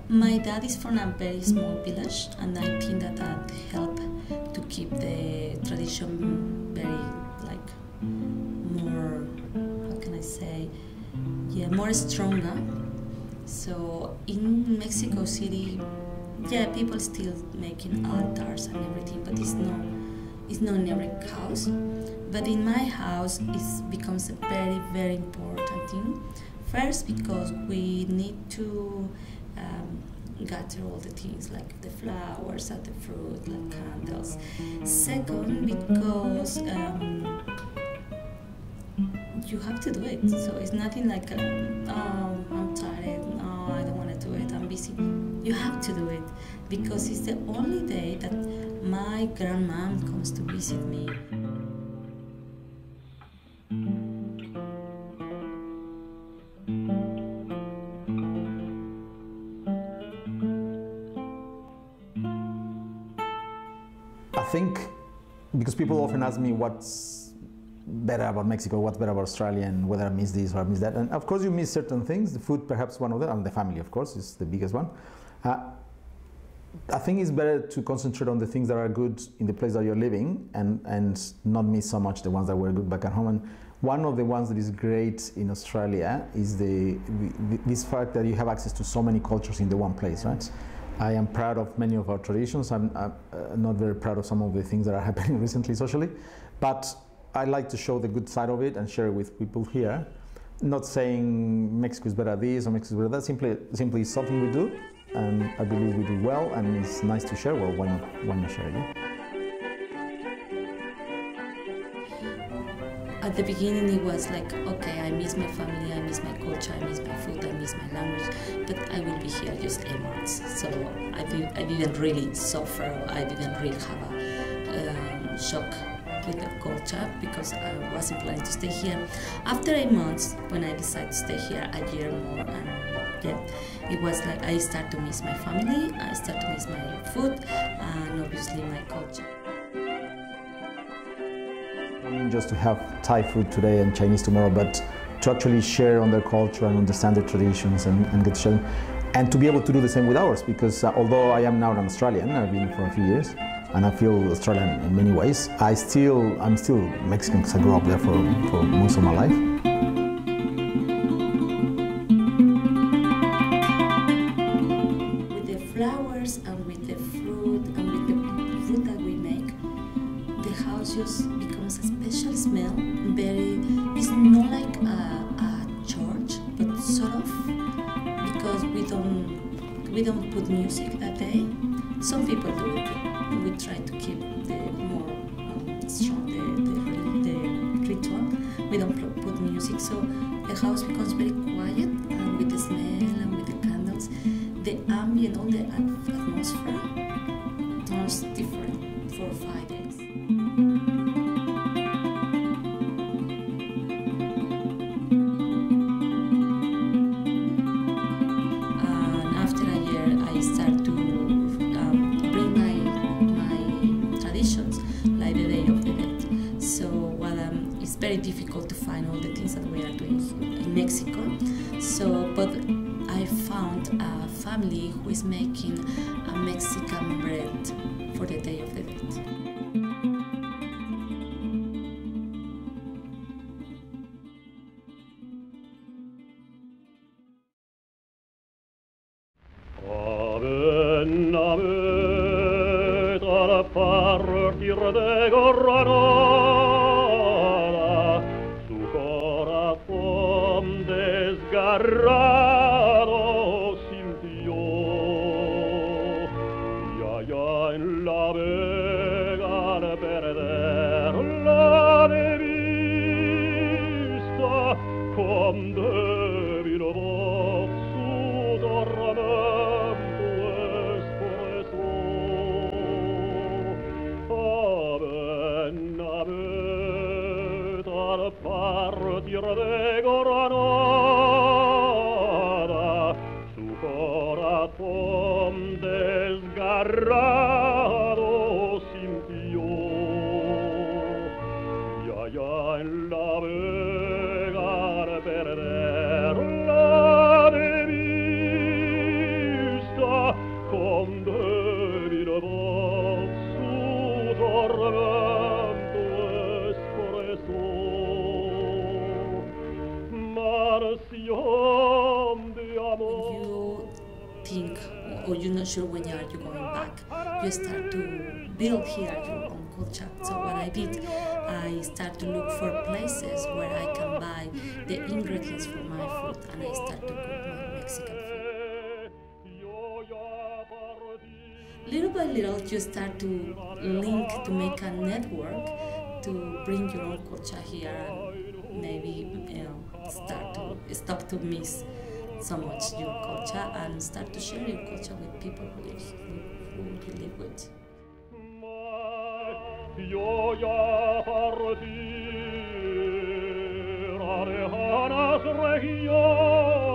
My dad is from a very small village, and I think that that helped to keep the tradition very, like, more, how can I say, yeah, more stronger. So in Mexico City, yeah, people still making altars and everything, but it's not in every house. But in my house, it becomes a very, very important thing. First, because we need to gather all the things like the flowers and the fruit, like candles. Second, because you have to do it. So it's nothing like, oh, I'm tired, no, I don't want to do it, I'm busy. You have to do it because it's the only day that my grandmom comes to visit me. I think because people often ask me what's better about Mexico, what's better about Australia, and whether I miss this or I miss that. And of course you miss certain things, the food perhaps one of them, and the family of course is the biggest one. I think it's better to concentrate on the things that are good in the place that you're living and not miss so much the ones that were good back at home. And one of the ones that is great in Australia is this fact that you have access to so many cultures in the one place, right? I am proud of many of our traditions. I'm not very proud of some of the things that are happening recently socially, but I like to show the good side of it and share it with people here. Not saying Mexico is better at this or Mexico is better at that, simply something we do, and I believe we do well, and it's nice to share. Well, why not share it? Yeah? At the beginning it was like, okay, I miss my family, I miss my culture, I miss my food, I miss my language, but I will be here just 8 months. So I didn't really suffer, I didn't really have a shock with the culture because I wasn't planning to stay here. After 8 months, when I decided to stay here a year more, yeah, it was like I started to miss my family, I started to miss my food, and obviously my culture. I mean just to have Thai food today and Chinese tomorrow, but to actually share on their culture and understand their traditions and get to share them. And to be able to do the same with ours, because although I am now an Australian, I've been for a few years, and I feel Australian in many ways, I'm still Mexican because I grew up there for most of my life. With the flowers and with the fruit and with the food that we make, the house just becomes a special smell. It's not like a church, but sort of, because we don't put music that day. Some people do it. We try to keep the more strong the ritual. We don't put music, so the house becomes very quiet, and with the smell and with the candles, the ambient, all the atmosphere turns different for 5 days. And after a year, I start to bring my traditions, like the Day of the Dead. So it's very difficult to find all the things that we are doing in Mexico. So, but I found a family who is making a Mexican bread for the Day of the Dead. Partir de Granada, su corazón desgarrado sintió, y allá en la vega al perderla de vista, con débil voz su tormento expresó. Al partir de Granada, su corazón desgarrado sintió, y allá en la vega al perderla de or you're not sure when you're going back, you start to build here your own culture. So what I did, I start to look for places where I can buy the ingredients for my food, and I start to cook my Mexican food. Little by little, you start to link, to make a network, to bring your own culture here, and maybe stop to miss so much your culture, and start to share your culture with people who you live with. Yo ya partir a lejanas regiones.